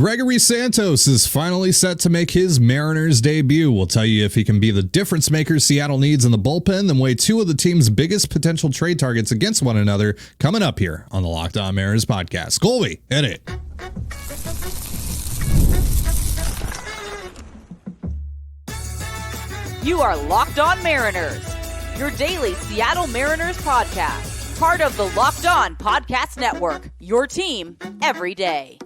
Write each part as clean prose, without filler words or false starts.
Gregory Santos is finally set to make his Mariners debut. We'll tell you if he can be the difference maker Seattle needs in the bullpen, then weigh two of the team's biggest potential trade targets against one another coming up here on the Locked On Mariners podcast. Colby, hit it. You are Locked On Mariners, your daily Seattle Mariners podcast. Part of the Locked On Podcast Network, your team every day.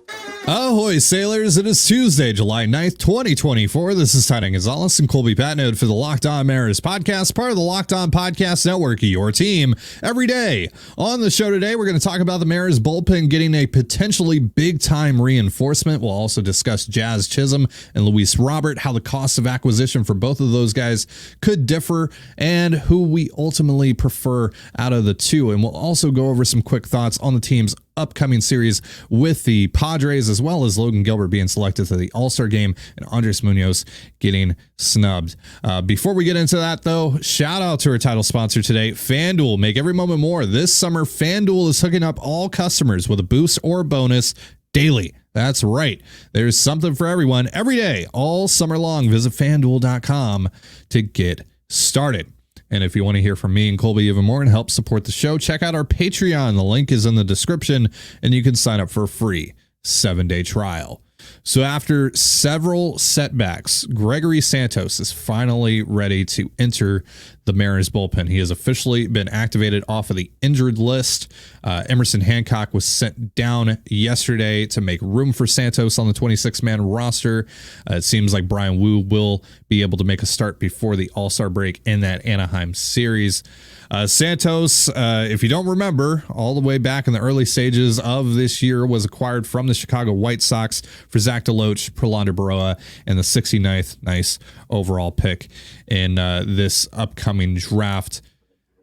Ahoy, sailors. It is Tuesday, July 9th, 2024. This is Ty Gonzalez and Colby Patnode for the Locked On Mariners podcast, part of the Locked On Podcast Network, your team every day. On the show today, we're going to talk about the Mariners bullpen getting a potentially big-time reinforcement. We'll also discuss Jazz Chisholm and Luis Robert, how the cost of acquisition for both of those guys could differ, and who we ultimately prefer out of the two. And we'll also go over some quick thoughts on the team's upcoming series with the Padres, as well as Logan Gilbert being selected to the All-Star game and Andres Munoz getting snubbed. Before we get into that, though, shout out to our title sponsor today, FanDuel. Make every moment more. This summer, FanDuel is hooking up all customers with a boost or bonus daily. That's right. There's something for everyone every day, all summer long. Visit FanDuel.com to get started. And if you want to hear from me and Colby even more and help support the show, check out our Patreon. The link is in the description, and you can sign up for a free 7-day trial. So after several setbacks, Gregory Santos is finally ready to enter the Mariners bullpen. He has officially been activated off of the injured list. Emerson Hancock was sent down yesterday to make room for Santos on the 26-man roster. It seems like Brian Wu will be able to make a start before the All-Star break in that Anaheim series. Santos, if you don't remember, all the way back in the early stages of this year, was acquired from the Chicago White Sox for Zach DeLoach, Prolander Baroa, and the 69th nice overall pick in this upcoming draft.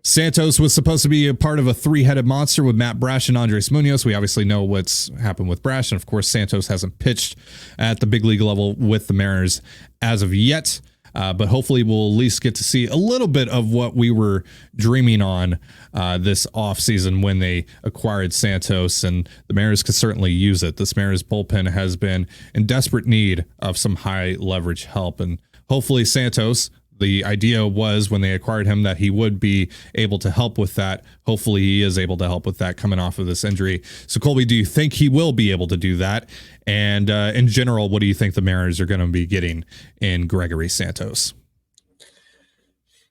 Santos was supposed to be a part of a three-headed monster with Matt Brash and Andres Munoz. We obviously know what's happened with Brash, and of course Santos hasn't pitched at the big league level with the Mariners as of yet. But hopefully we'll at least get to see a little bit of what we were dreaming on this offseason when they acquired Santos, and the Mariners could certainly use it. This Mariners bullpen has been in desperate need of some high leverage help, and hopefully Santos, the idea was when they acquired him that he would be able to help with that. Hopefully he is able to help with that coming off of this injury. So Colby, do you think he will be able to do that? And in general, what do you think the Mariners are going to be getting in Gregory Santos?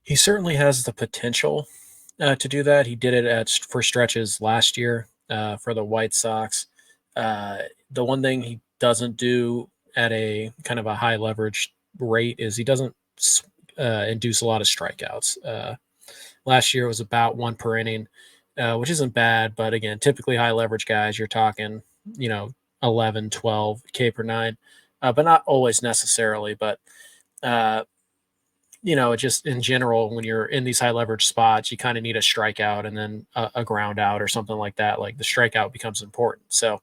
He certainly has the potential to do that. He did it for stretches last year for the White Sox. The one thing he doesn't do at a kind of a high leverage rate is he doesn't induce a lot of strikeouts. Last year it was about 1 per inning, which isn't bad, but again, typically high leverage guys, you're talking, 11, 12 K per nine, but not always necessarily. But, just in general, when you're in these high leverage spots, you kind of need a strikeout and then a ground out or something like that. Like the strikeout becomes important. So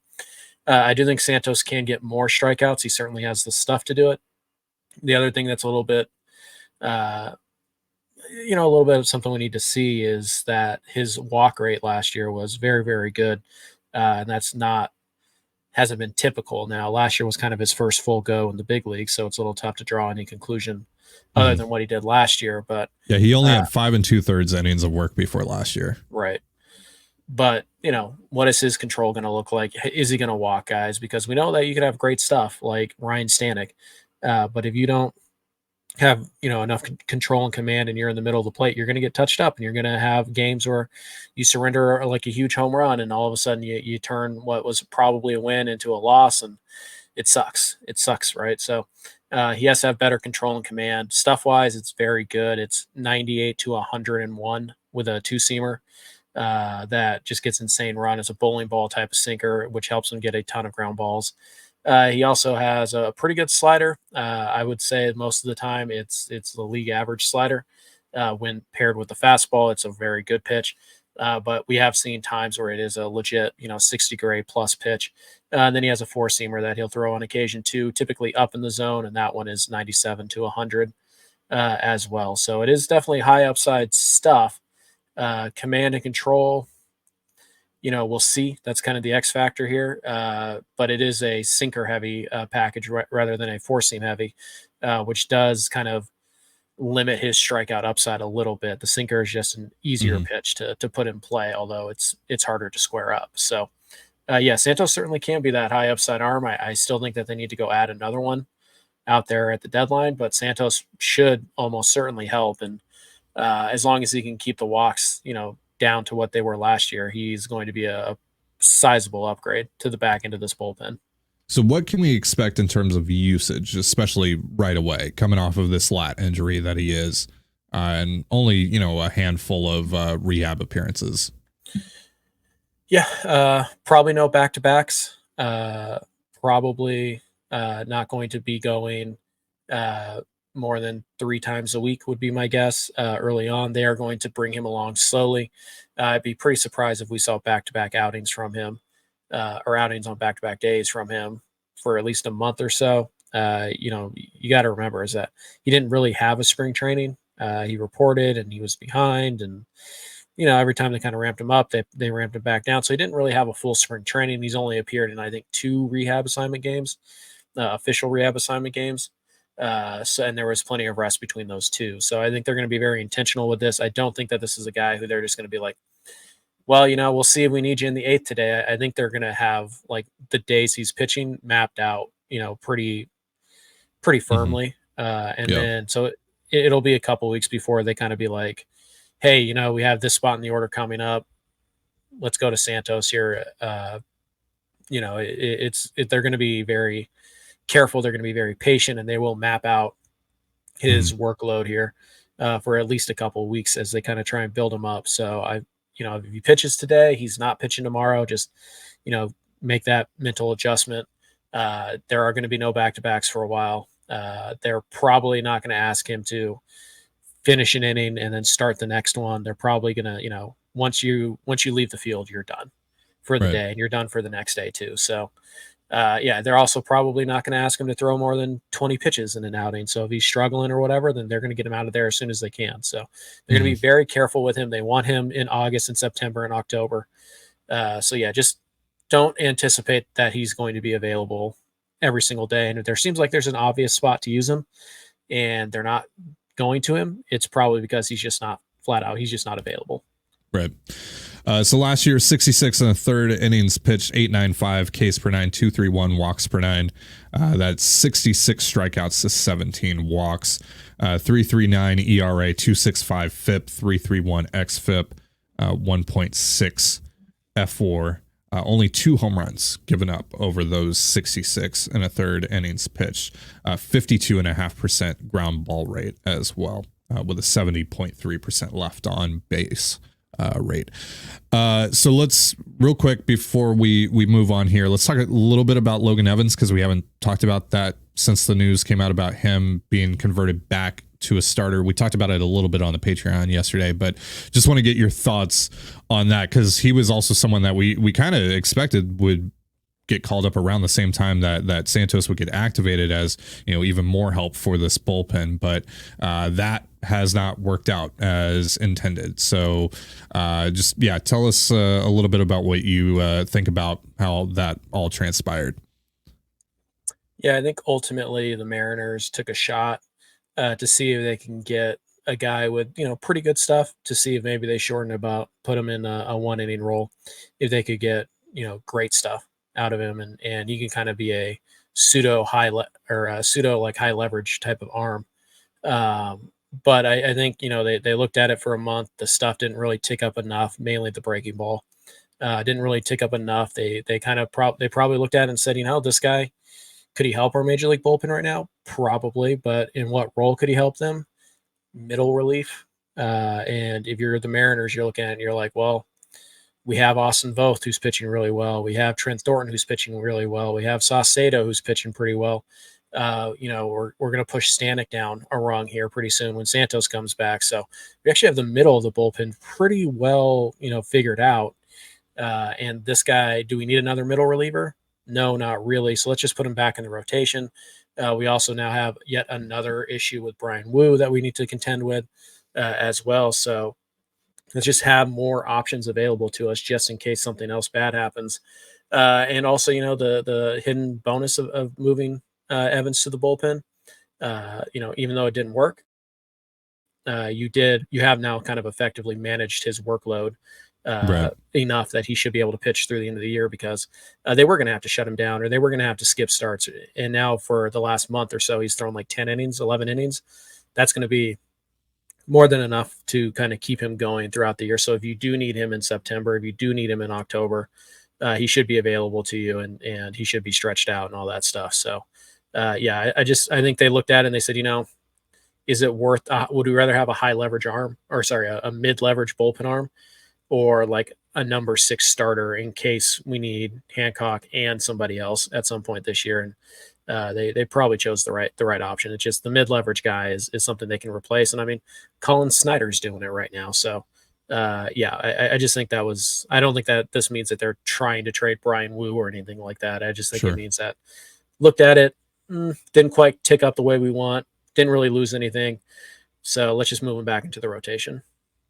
I do think Santos can get more strikeouts. He certainly has the stuff to do it. The other thing that's a little bit of something we need to see is that his walk rate last year was very, very good. And that's hasn't been typical. Now, last year was kind of his first full go in the big league, so it's a little tough to draw any conclusion other than what he did last year. But yeah, he only had 5 2/3 innings of work before last year. Right. But, what is his control going to look like? Is he going to walk guys? Because we know that you could have great stuff like Ryan Stanek. But if you don't have enough control and command and you're in the middle of the plate, you're going to get touched up, and you're going to have games where you surrender like a huge home run and all of a sudden you turn what was probably a win into a loss, and it sucks, right? So he has to have better control and command. Stuff wise, it's very good. It's 98 to 101 with a two-seamer that just gets insane run. It's a bowling ball type of sinker, which helps him get a ton of ground balls. He also has a pretty good slider. I would say most of the time it's the league average slider. When paired with the fastball, it's a very good pitch. But we have seen times where it is a legit, 60 grade plus pitch. And then he has a four-seamer that he'll throw on occasion too, typically up in the zone, and that one is 97 to 100 as well. So it is definitely high upside stuff. Command and control, we'll see. That's kind of the X factor here. But it is a sinker heavy package rather than a four seam heavy, which does kind of limit his strikeout upside a little bit. The sinker is just an easier pitch to put in play, although it's harder to square up. So Santos certainly can be that high upside arm. I still think that they need to go add another one out there at the deadline, but Santos should almost certainly help. And as long as he can keep the walks, down to what they were last year, he's going to be a sizable upgrade to the back end of this bullpen. So what can we expect in terms of usage, especially right away, coming off of this lat injury that he is, and only, a handful of rehab appearances? Yeah, probably no back-to-backs. Probably not going to be going more than 3 times a week would be my guess. Early on, they are going to bring him along slowly. I'd be pretty surprised if we saw back-to-back outings from him, or outings on back-to-back days from him for at least a month or so. You got to remember is that he didn't really have a spring training. He reported and he was behind, and every time they kind of ramped him up, they ramped him back down. So he didn't really have a full spring training. He's only appeared in, I think, 2 rehab assignment games, official rehab assignment games. And there was plenty of rest between those 2. So I think they're going to be very intentional with this. I don't think that this is a guy who they're just going to be like, well, we'll see if we need you in the 8th today. I think they're going to have like the days he's pitching mapped out, pretty firmly. Then so it'll be a couple weeks before they kind of be like, hey, we have this spot in the order coming up. Let's go to Santos here. They're going to be very careful. They're going to be very patient, and they will map out his workload here for at least a couple of weeks as they kind of try and build him up. So if he pitches today, he's not pitching tomorrow. Just, make that mental adjustment. There are going to be no back-to-backs for a while. They're probably not going to ask him to finish an inning and then start the next one. They're probably going to, once you leave the field, you're done for the day, and you're done for the next day too. So, they're also probably not going to ask him to throw more than 20 pitches in an outing. So if he's struggling or whatever, then they're going to get him out of there as soon as they can. So they're going to be very careful with him. They want him in August and September and October. Just don't anticipate that he's going to be available every single day. And if there seems like there's an obvious spot to use him and they're not going to him, it's probably because he's just not flat out. He's just not available. Right. So last year, 66 and a third innings pitched, 8.95 Ks per 9, 231 walks per 9. That's 66 strikeouts to 17 walks. 3.39 ERA, 2.65 FIP, 3.31 xFIP, 1.6 F4. Only 2 home runs given up over those 66 and a third innings pitched. 52.5% ground ball rate as well, with a 70.3% left on base rate. So let's real quick before we move on here, let's talk a little bit about Logan Evans, because we haven't talked about that since the news came out about him being converted back to a starter. We talked about it a little bit on the Patreon yesterday, but just want to get your thoughts on that, because he was also someone that we kind of expected would get called up around the same time that Santos would get activated as, even more help for this bullpen. But that has not worked out as intended. So tell us a little bit about what you think about how that all transpired. Yeah, I think ultimately the Mariners took a shot to see if they can get a guy with, pretty good stuff, to see if maybe they put him in a 1-inning role, if they could get, great stuff out of him, and he can kind of be a pseudo high leverage type of arm. But I think, they looked at it for a month. The stuff didn't really tick up enough, mainly the breaking ball. Didn't really tick up enough. They probably looked at it and said, this guy, could he help our major league bullpen right now? Probably, but in what role could he help them? Middle relief. And if you're the Mariners, you're looking at it and you're like, well, we have Austin Voth, who's pitching really well. We have Trent Thornton, who's pitching really well. We have Saucedo, who's pitching pretty well. We're going to push Stanek down a rung here pretty soon when Santos comes back. So we actually have the middle of the bullpen pretty well, figured out. And this guy, do we need another middle reliever? No, not really. So let's just put him back in the rotation. We also now have yet another issue with Brian Wu that we need to contend with as well. So Let's just have more options available to us just in case something else bad happens. And also, the hidden bonus of moving Evans to the bullpen. Even though it didn't work, you have now kind of effectively managed his workload Right. enough that he should be able to pitch through the end of the year, because they were going to have to shut him down, or they were going to have to skip starts. And now for the last month or so, he's thrown like 10 innings, 11 innings. That's going to be more than enough to kind of keep him going throughout the year. So if you do need him in September, if you do need him in October, he should be available to you, and he should be stretched out and all that stuff. So I think they looked at it and they said, is it worth, would we rather have a high leverage arm, or sorry, a mid leverage bullpen arm, or like a number 6 starter in case we need Hancock and somebody else at some point this year? And they probably chose the right option. It's just the mid leverage guy is something they can replace. And I mean, Colin Snyder's doing it right now. So I just think I don't think that this means that they're trying to trade Brian Wu or anything like that. I just think it means that looked at it, didn't quite tick up the way we want, didn't really lose anything. So let's just move him back into the rotation.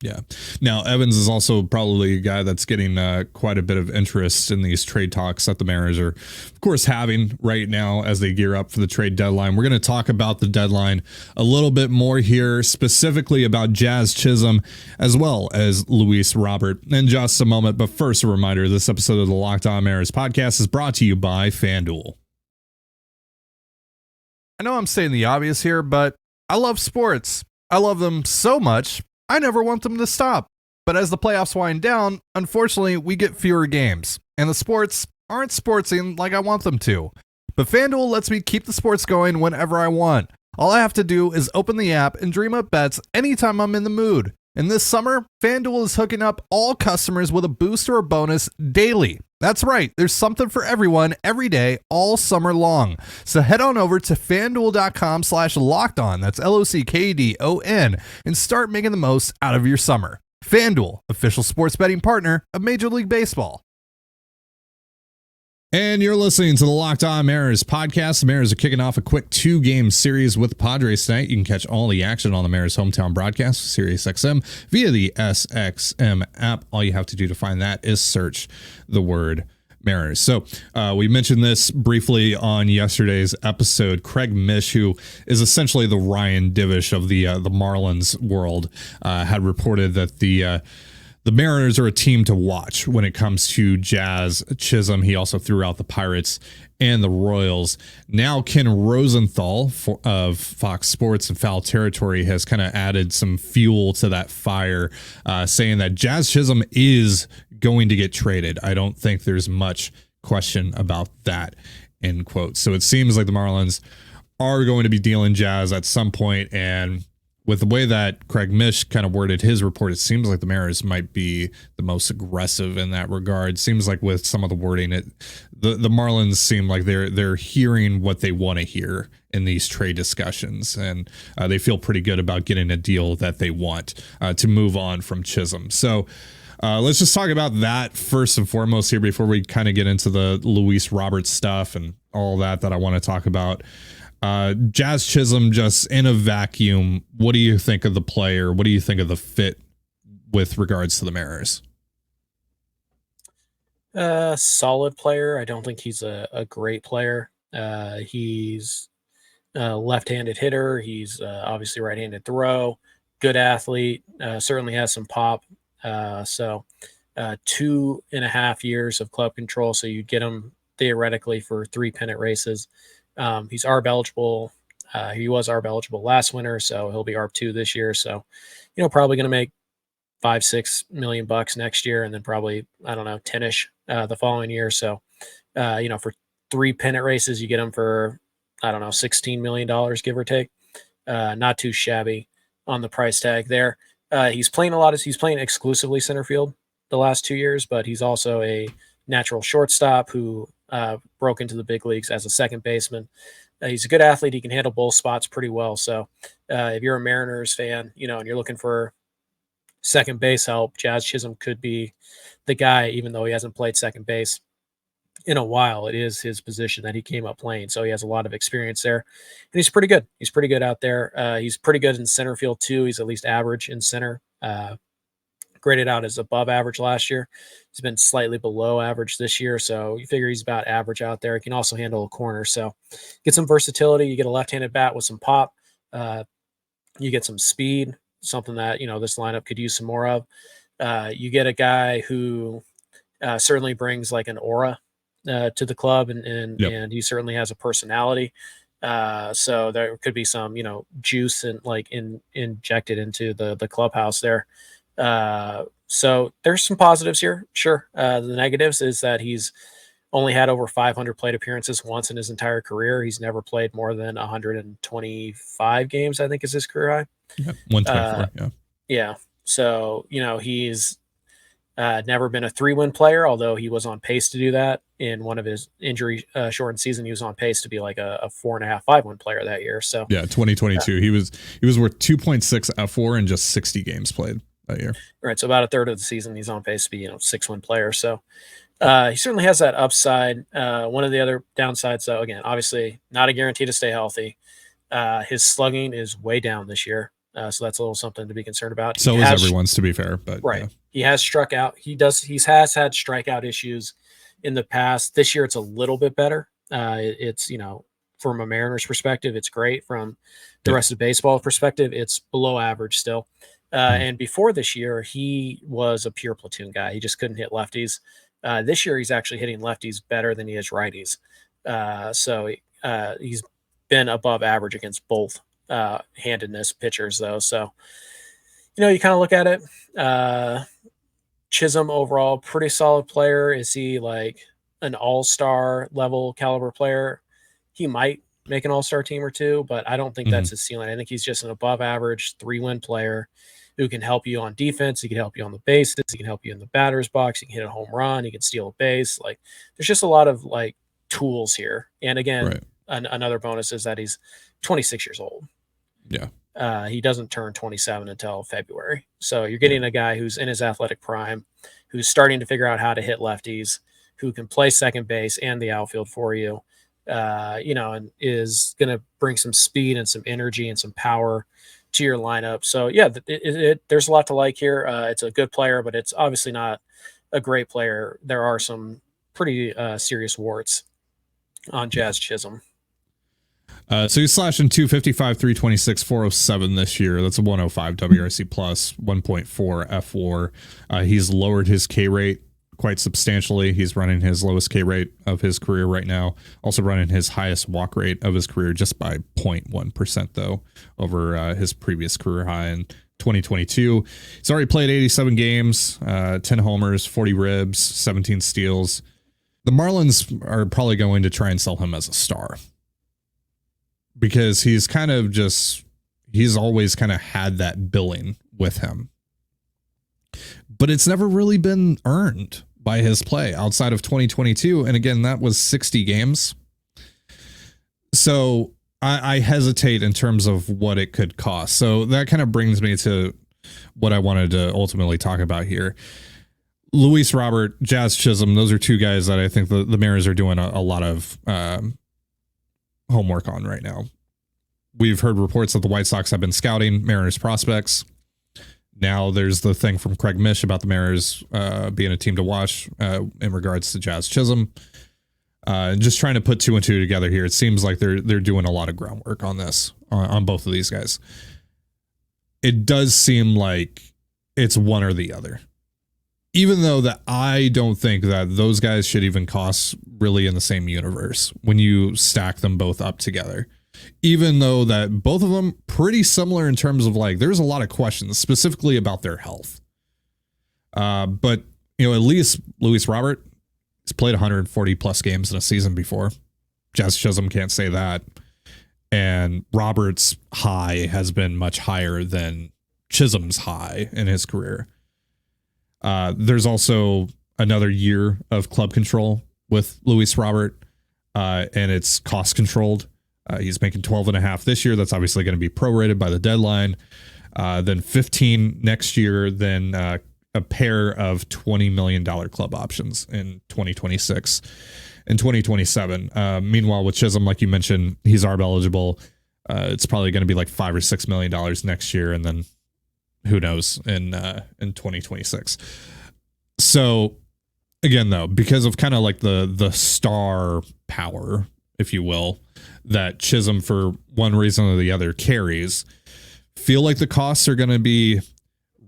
Yeah. Now, Evans is also probably a guy that's getting quite a bit of interest in these trade talks that the Mariners are, of course, having right now as they gear up for the trade deadline. We're going to talk about the deadline a little bit more here, specifically about Jazz Chisholm as well as Luis Robert in just a moment. But first, a reminder, this episode of the Locked On Mariners podcast is brought to you by FanDuel. I know I'm saying the obvious here, but I love sports. I love them so much, I never want them to stop. But as the playoffs wind down, unfortunately, we get fewer games, and the sports aren't sportsing like I want them to. But FanDuel lets me keep the sports going whenever I want. All I have to do is open the app and dream up bets anytime I'm in the mood. And this summer, FanDuel is hooking up all customers with a boost or a bonus daily. That's right, there's something for everyone every day, all summer long. So head on over to FanDuel.com/LockedOn, that's LOCKEDON, and start making the most out of your summer. FanDuel, official sports betting partner of Major League Baseball. And you're listening to the Locked On Mariners podcast. The Mariners are kicking off a quick 2-game series with the Padres tonight. You can catch all the action on the Mariners hometown broadcast, Sirius XM, via the SXM app. All you have to do to find that is search the word Mariners. So we mentioned this briefly on yesterday's episode. Craig Mish, who is essentially the Ryan Divish of the Marlins world, had reported that the Mariners are a team to watch when it comes to Jazz Chisholm. He also threw out the Pirates and the Royals. Now Ken Rosenthal of Fox Sports and Foul Territory has kind of added some fuel to that fire, saying that Jazz Chisholm is going to get traded. I don't think there's much question about that, end quote. So it seems like the Marlins are going to be dealing Jazz at some point, and with the way that Craig Mish kind of worded his report, it seems like the Mariners might be the most aggressive in that regard. Seems like with some of the wording, the Marlins seem like they're hearing what they want to hear in these trade discussions, and they feel pretty good about getting a deal that they want to move on from Chisholm. So let's just talk about that first and foremost here before we kind of get into the Luis Roberts stuff and all that I want to talk about. Jazz Chisholm, just in a vacuum, what do you think of the player? What do you think of the fit with regards to the Mariners? Solid player. I don't think he's a great player. He's a left-handed hitter. He's obviously right-handed throw. Good athlete. Certainly has some pop. 2.5 years of club control, so you'd get him theoretically for 3 pennant races. He's ARB eligible. He was ARB eligible last winter, so he'll be ARB 2 this year. So, probably going to make $5-6 million next year, and then probably, 10-ish the following year. So, for 3 pennant races, you get him for, $16 million, give or take. Not too shabby on the price tag there. He's playing exclusively center field the last 2 years, but he's also a natural shortstop who broke into the big leagues as a second baseman. He's a good athlete. He can handle both spots pretty well. So if you're a Mariners fan, and you're looking for second base help, Jazz Chisholm could be the guy, even though he hasn't played second base in a while. It is his position that he came up playing. So he has a lot of experience there, and he's pretty good. He's pretty good out there. He's pretty good in center field too. He's at least average in center. graded out as above average last year. He's been slightly below average this year, so you figure he's about average out there. He can also handle a corner, so get some versatility. You get a left-handed bat with some pop. You get some speed, something that this lineup could use some more of. You get a guy who certainly brings like an aura to the club, and he certainly has a personality. So there could be some, juice and injected into the clubhouse there. So there's some positives here. Sure. The negatives is that he's only had over 500 plate appearances once in his entire career. He's never played more than 125 games, I think is his career high. Yeah, 124. Yeah. So, he's never been a 3-win player, although he was on pace to do that in one of his injury shortened season. He was on pace to be like a 4.5, 5-win player that year. So 2022, he was worth 2.6 F4 in just 60 games played that year. Right. So about a third of the season, he's on pace to be, 6-win player. So he certainly has that upside. One of the other downsides, though, again, obviously not a guarantee to stay healthy. His slugging is way down this year. So that's a little something to be concerned about. So is everyone's, to be fair, but right. Yeah. He has struck out. He has had strikeout issues in the past. This year, it's a little bit better. It's, from a Mariners perspective, it's great. From the rest of baseball perspective, it's below average still. And before this year, he was a pure platoon guy. He just couldn't hit lefties. This year, he's actually hitting lefties better than he is righties. So he's been above average against both handedness pitchers, though. So, you kind of look at it. Chisholm overall, pretty solid player. Is he like an all-star level caliber player? He might make an all-star team or two, but I don't think that's his ceiling. I think he's just an above average 3-win player who can help you on defense. He can help you on the bases. He can help you in the batter's box. He can hit a home run. He can steal a base. Like, there's just a lot of tools here. And again, another bonus is that he's 26 years old. Yeah. He doesn't turn 27 until February. So you're getting a guy who's in his athletic prime, who's starting to figure out how to hit lefties, who can play second base and the outfield for you, and is going to bring some speed and some energy and some power to your lineup. So, yeah, there's a lot to like here. It's a good player, but it's obviously not a great player. There are some pretty serious warts on Jazz Chisholm. So he's slashing 255, 326, 407 this year. That's a 105 WRC plus, 1.4 F4. He's lowered his K rate quite substantially. He's running his lowest K rate of his career right now. Also running his highest walk rate of his career just by 0.1%, though, over his previous career high in 2022. He's already played 87 games, 10 homers, 40 ribs, 17 steals. The Marlins are probably going to try and sell him as a star, because he's always kind of had that billing with him, but it's never really been earned by his play outside of 2022. And again, that was 60 games. So I hesitate in terms of what it could cost. So that kind of brings me to what I wanted to ultimately talk about here. Luis Robert, Jazz Chisholm, those are two guys that I think the Mariners are doing a lot of homework on right now. We've heard reports that the White Sox have been scouting Mariners prospects. Now there's the thing from Craig Mish about the Mariners being a team to watch in regards to Jazz Chisholm. Just trying to put two and two together here. It seems like they're doing a lot of groundwork on this, on both of these guys. It does seem like it's one or the other, even though that I don't think that those guys should even cost really in the same universe when you stack them both up together, even though that both of them pretty similar in terms of there's a lot of questions specifically about their health. But at least Luis Robert has played 140 plus games in a season before. Jazz Chisholm can't say that. And Robert's high has been much higher than Chisholm's high in his career. There's also another year of club control with Luis Robert, and it's cost controlled. He's making 12.5 this year. That's obviously going to be prorated by the deadline. Then 15 next year, then a pair of $20 million club options in 2026 and 2027. Meanwhile, with Chisholm, like you mentioned, he's ARB eligible. It's probably going to be $5 or $6 million next year, and then who knows in 2026. So again, though, because of kind of like the star power, if you will, that Chisholm for one reason or the other carries, feel like the costs are going to be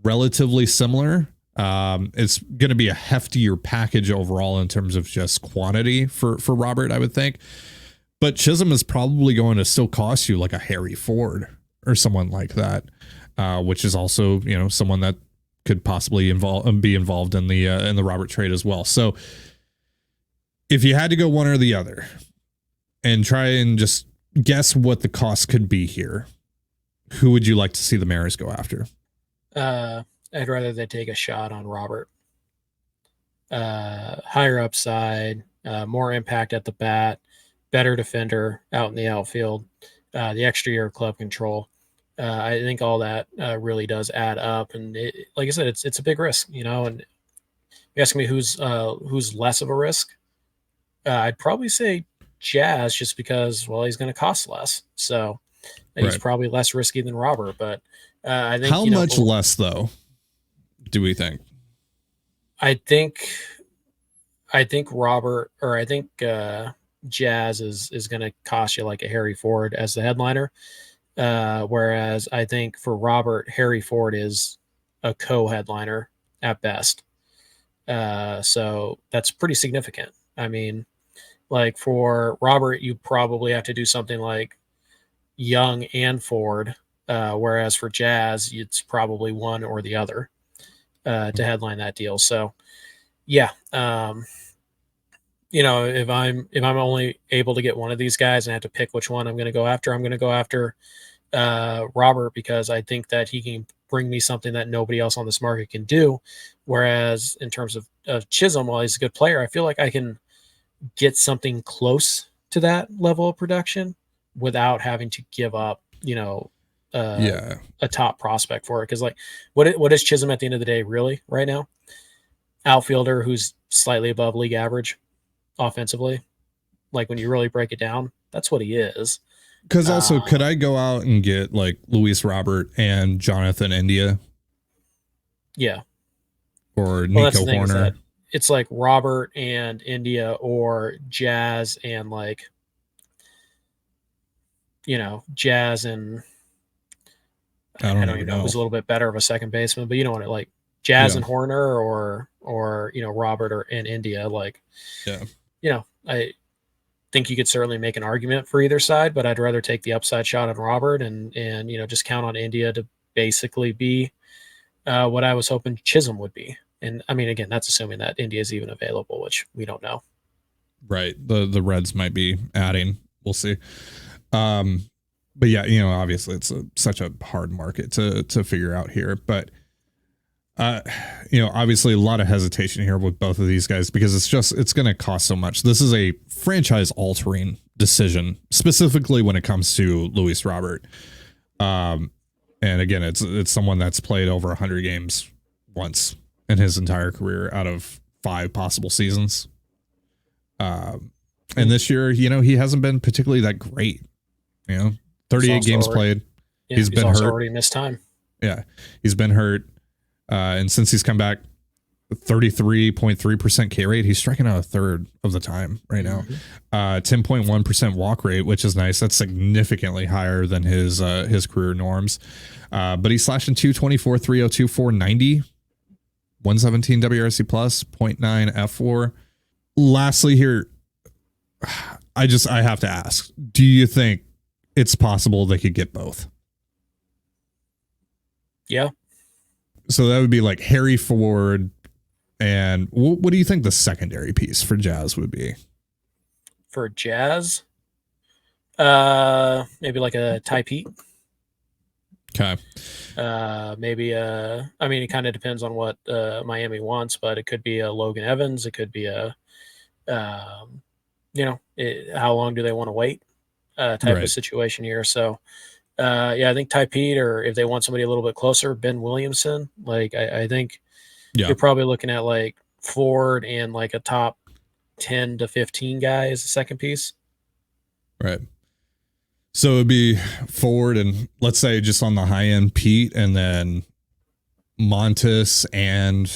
relatively similar. It's going to be a heftier package overall in terms of just quantity for Robert, I would think. But Chisholm is probably going to still cost you like a Harry Ford or someone like that, which is also, you know, someone that could possibly be involved in the Robert trade as well. So if you had to go one or the other and try and just guess what the cost could be here, who would you like to see the Mariners go after? I'd rather they take a shot on Robert. Higher upside, more impact at the bat, better defender out in the outfield, the extra year of club control. I think all that really does add up. And like I said, it's a big risk, you know, and you ask me who's less of a risk. I'd probably say Jazz, just because, well, he's going to cost less. So he's probably less risky than Robert, but I think how much less though do we think? I think Robert, or I think Jazz is going to cost you like a Harry Ford as the headliner. Whereas I think for Robert, Harry Ford is a co-headliner at best. So that's pretty significant. I mean, like for Robert, you probably have to do something like Young and Ford, whereas for Jazz, it's probably one or the other to headline that deal. So, yeah, you know, if I'm only able to get one of these guys and I have to pick which one I'm going to go after, I'm going to go after Robert, because I think that he can bring me something that nobody else on this market can do. Whereas in terms of Chisholm, while he's a good player, I feel like I can get something close to that level of production without having to give up, you know, a top prospect for it. Because like, what is Chisholm at the end of the day really right now? Outfielder who's slightly above league average offensively. Like when you really break it down, that's what he is. Because also, could I go out and get like Luis Robert and Jonathan India? Yeah. Or Nico Horner? It's like Robert and India, or Jazz and like, you know, Jazz and I don't even know who's a little bit better of a second baseman, but you know what, like Jazz and Horner, or you know, Robert and India. Like, you know, I think you could certainly make an argument for either side, but I'd rather take the upside shot on Robert and you know, just count on India to basically be what I was hoping Chisholm would be. And I mean, again, that's assuming that India is even available, which we don't know. Right. The Reds might be adding. We'll see. But yeah, you know, obviously it's such a hard market to figure out here. But you know, obviously a lot of hesitation here with both of these guys, because it's going to cost so much. This is a franchise altering decision, specifically when it comes to Luis Robert. And again, it's someone that's played over 100 games once in his entire career out of 5 possible seasons. And this year, you know, he hasn't been particularly that great. You know, 38 games played. Yeah, he's been hurt. Already missed time. Yeah, he's been hurt. And since he's come back, 33.3% K rate, he's striking out a third of the time right now. 10.1% walk rate, which is nice. That's significantly higher than his career norms. But he's slashing 224, 302, 490, 117 WRC plus, 0.9 F4. Lastly here, I have to ask, do you think it's possible they could get both? Yeah. So that would be like Harry Ford. And what do you think the secondary piece for Jazz would be? For Jazz? Maybe like a Ty Pete. Okay. Maybe I mean, it kind of depends on what Miami wants, but it could be a Logan Evans. It could be a you know, how long do they want to wait type of situation here. So yeah, I think Ty Pete, or if they want somebody a little bit closer, Ben Williamson. Like I think you're probably looking at like Ford and like a top 10 to 15 guy as a second piece. Right. So it'd be Ford and let's say just on the high end Pete, and then Montes and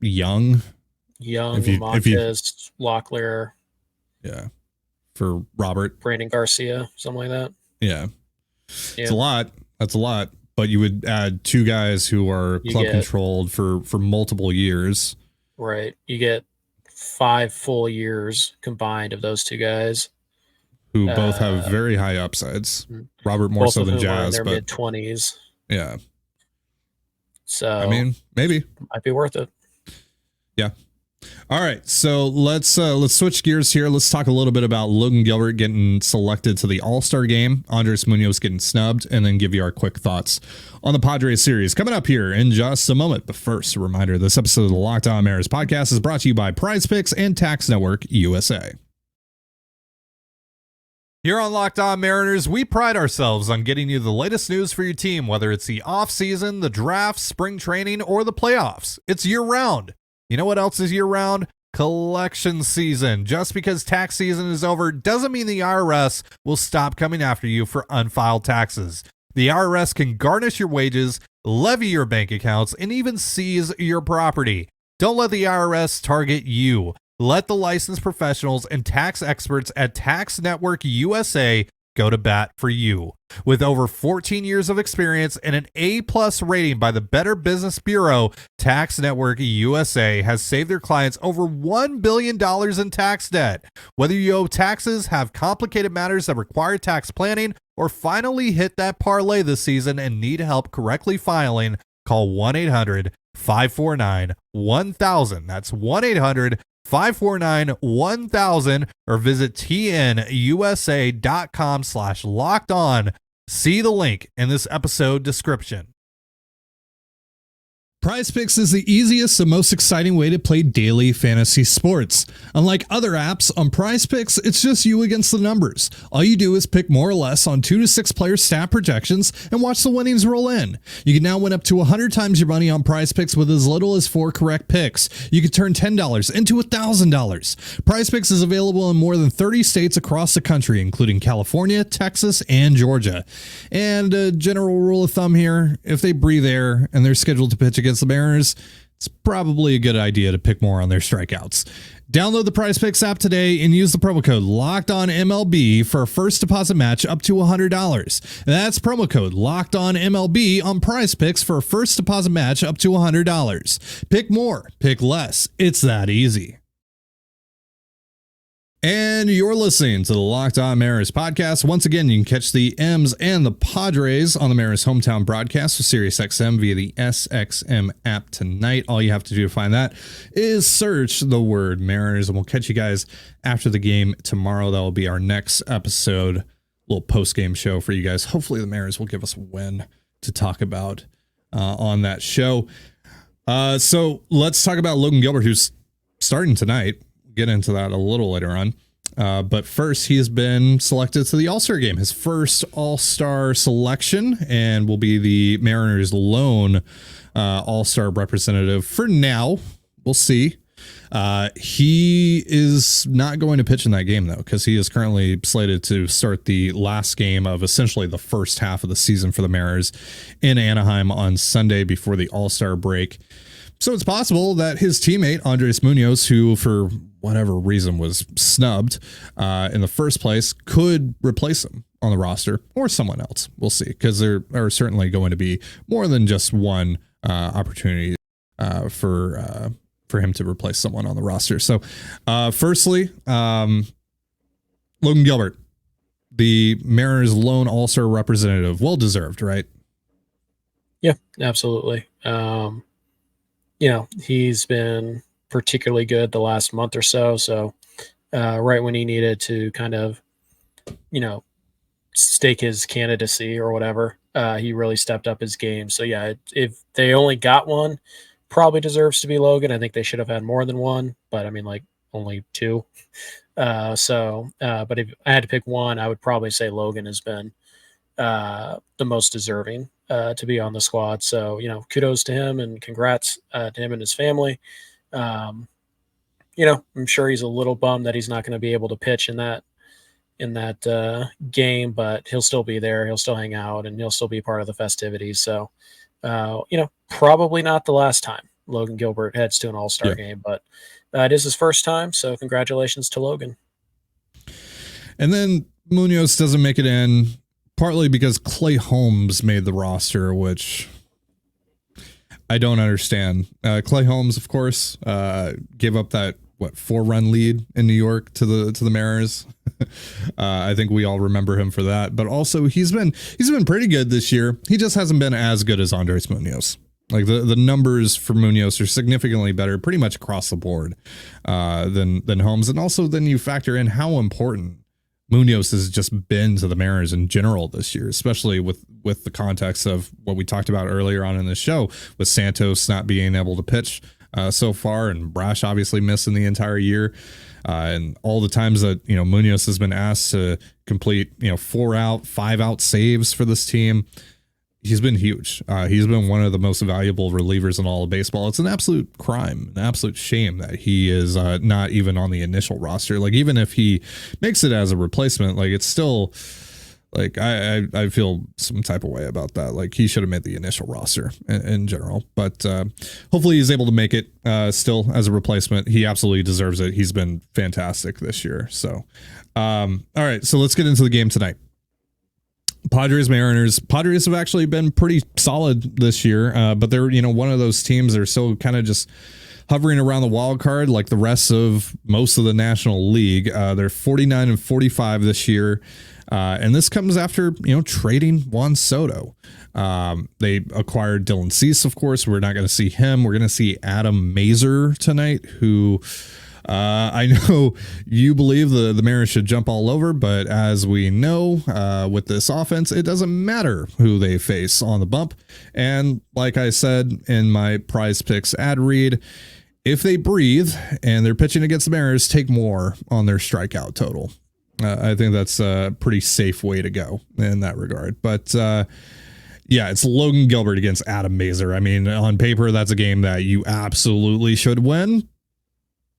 Young. Montes, Locklear. Yeah. For Robert. Brandon Garcia, something like that. Yeah. It's a lot. That's a lot. But you would add 2 guys who are club controlled for multiple years. Right. You get 5 full years combined of those 2 guys. Who both have very high upsides. Robert more so than Jazz. They're but mid-20s. Yeah. So I mean, maybe. Might be worth it. Yeah. All right, so let's switch gears here. Let's talk a little bit about Logan Gilbert getting selected to the All-Star game, Andres Munoz getting snubbed, and then give you our quick thoughts on the Padres series coming up here in just a moment. But first, a reminder, this episode of the Locked On Mariners podcast is brought to you by Prize Picks and Tax Network USA. Here on Locked On Mariners, we pride ourselves on getting you the latest news for your team, whether it's the offseason, the draft, spring training, or the playoffs. It's year-round. You know what else is year-round? Collection season. Just because tax season is over doesn't mean the IRS will stop coming after you for unfiled taxes. The IRS can garnish your wages, levy your bank accounts, and even seize your property. Don't let the IRS target you. Let the licensed professionals and tax experts at Tax Network USA go to bat for you. With over 14 years of experience and an A+ rating by the Better Business Bureau, Tax Network USA has saved their clients over $1 billion in tax debt. Whether you owe taxes, have complicated matters that require tax planning, or finally hit that parlay this season and need help correctly filing, call 1-800-549-1000. That's 1-800-549-1000 or visit tnusa.com/lockedon. See the link in this episode description. Prize Picks is the easiest and most exciting way to play daily fantasy sports. Unlike other apps, on Prize Picks, it's just you against the numbers. All you do is pick more or less on 2 to 6 player stat projections and watch the winnings roll in. You can now win up to 100 times your money on Prize Picks with as little as 4 correct picks. You can turn $10 into $1,000. Prize Picks is available in more than 30 states across the country, including California, Texas, and Georgia. And a general rule of thumb here, if they breathe air and they're scheduled to pitch against the Mariners, it's probably a good idea to pick more on their strikeouts. Download the Prize Picks app today and use the promo code LOCKEDONMLB for a first deposit match up to $100. That's promo code LOCKEDONMLB on Prize Picks for a first deposit match up to $100. Pick more, pick less. It's that easy. And you're listening to the Locked On Mariners podcast. Once again, you can catch the M's and the Padres on the Mariners hometown broadcast with SiriusXM via the SXM app tonight. All you have to do to find that is search the word Mariners, and we'll catch you guys after the game tomorrow. That will be our next episode, little post-game show for you guys. Hopefully the Mariners will give us a win to talk about on that show. So let's talk about Logan Gilbert, who's starting tonight. Get into that a little later on. But first, he has been selected to the All-Star game, his first All-Star selection, and will be the Mariners' lone All-Star representative for now. We'll see. He is not going to pitch in that game, though, because he is currently slated to start the last game of essentially the first half of the season for the Mariners in Anaheim on Sunday before the All-Star break. So it's possible that his teammate, Andres Munoz, who for whatever reason was snubbed in the first place, could replace him on the roster, or someone else. We'll see, because there are certainly going to be more than just one opportunity for him to replace someone on the roster. So firstly, Logan Gilbert, the Mariners' lone All-Star representative, well-deserved, right? Yeah, absolutely. He's been particularly good the last month or so. So right when he needed to kind of, stake his candidacy or whatever, he really stepped up his game. So yeah, if they only got one, probably deserves to be Logan. I think they should have had more than one, but I mean, like only 2. But if I had to pick one, I would probably say Logan has been the most deserving to be on the squad. So, kudos to him and congrats to him and his family. I'm sure he's a little bummed that he's not going to be able to pitch in that game, but he'll still be there. He'll still hang out and he'll still be part of the festivities. So, Probably not the last time Logan Gilbert heads to an All-Star game, but it is his first time. So congratulations to Logan. And then Munoz doesn't make it in, partly because Clay Holmes made the roster, which I don't understand. Clay Holmes, of course, gave up that 4-run lead in New York to the Mariners. I think we all remember him for that. But also he's been pretty good this year. He just hasn't been as good as Andres Munoz. Like the numbers for Munoz are significantly better, pretty much across the board, than Holmes. And also then you factor in how important Munoz has just been to the Mariners in general this year, especially with the context of what we talked about earlier on in the show, with Santos not being able to pitch so far, and Brash obviously missing the entire year, and all the times that Munoz has been asked to complete 4-out, 5-out saves for this team. He's been huge. He's been one of the most valuable relievers in all of baseball. It's an absolute crime, an absolute shame that he is not even on the initial roster. Like, even if he makes it as a replacement, like, it's still like I feel some type of way about that. Like, he should have made the initial roster in general. But hopefully he's able to make it still as a replacement. He absolutely deserves it. He's been fantastic this year. So, all right, so let's get into the game tonight. Padres Mariners. Padres have actually been pretty solid this year, but they're one of those teams that are still kind of just hovering around the wild card like the rest of most of the National League. They're 49-45 this year, and this comes after trading Juan Soto. They acquired Dylan Cease, of course. We're not going to see him. We're going to see Adam Mazur tonight, who I know you believe the Mariners should jump all over, but as we know, with this offense, it doesn't matter who they face on the bump. And like I said in my Prize Picks ad read, if they breathe and they're pitching against the Mariners, take more on their strikeout total. I think that's a pretty safe way to go in that regard. But it's Logan Gilbert against Adam Mazur. I mean, on paper, that's a game that you absolutely should win.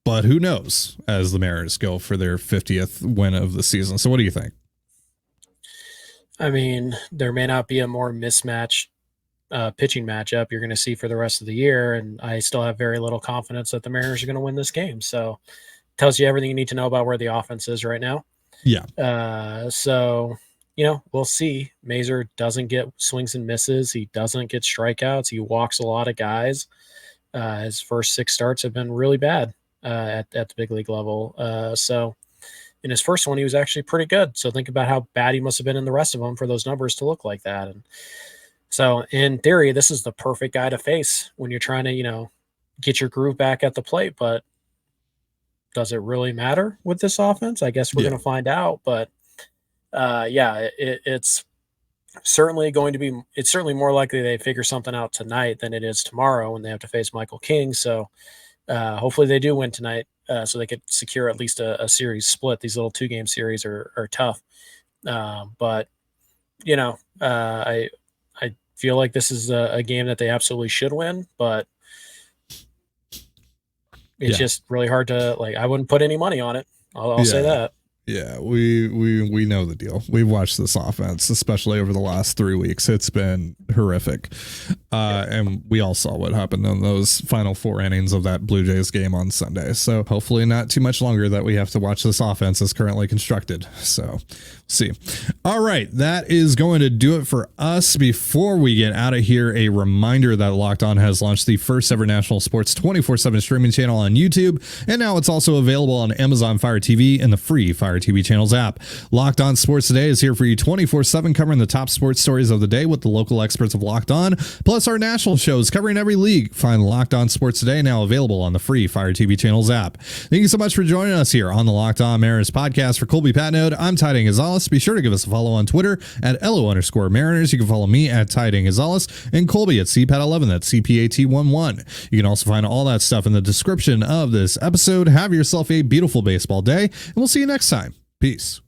But who knows as the Mariners go for their 50th win of the season. So what do you think? I mean, there may not be a more mismatched pitching matchup you're going to see for the rest of the year. And I still have very little confidence that the Mariners are going to win this game. So it tells you everything you need to know about where the offense is right now. Yeah. So, we'll see. Mazur doesn't get swings and misses. He doesn't get strikeouts. He walks a lot of guys. His first 6 starts have been really bad. At the big league level. So in his first one, he was actually pretty good. So think about how bad he must have been in the rest of them for those numbers to look like that. And so in theory, this is the perfect guy to face when you're trying to, get your groove back at the plate. But does it really matter with this offense? I guess we're going to find out. But it's certainly it's certainly more likely they figure something out tonight than it is tomorrow when they have to face Michael King. So hopefully they do win tonight, so they could secure at least a series split. These little 2-game series are tough. But I feel like this is a game that they absolutely should win, but it's just really hard to, I wouldn't put any money on it. I'll say that. Yeah, we know the deal. We've watched this offense, especially over the last 3 weeks. It's been horrific. And we all saw what happened in those final 4 innings of that Blue Jays game on Sunday. So hopefully not too much longer that we have to watch this offense as currently constructed. So see. All right, that is going to do it for us. Before we get out of here, a reminder that Locked On has launched the first ever national sports 24/7 streaming channel on YouTube, and now it's also available on Amazon Fire TV and the free Fire TV channels app. Locked On Sports Today is here for you 24/7, covering the top sports stories of the day with the local experts of Locked On, plus our national shows covering every league. Find Locked On Sports Today now available on the free Fire TV channels app. Thank you so much for joining us here on the Locked On Mariners podcast. For Colby Patnode, I'm Tiding Gonzalez. Be sure to give us a follow on Twitter at @LO_Mariners. You can follow me at Tiding Gonzalez and Colby at CPAT11. That's CPAT11. You can also find all that stuff in the description of this episode. Have yourself a beautiful baseball day, and we'll see you next time. Peace.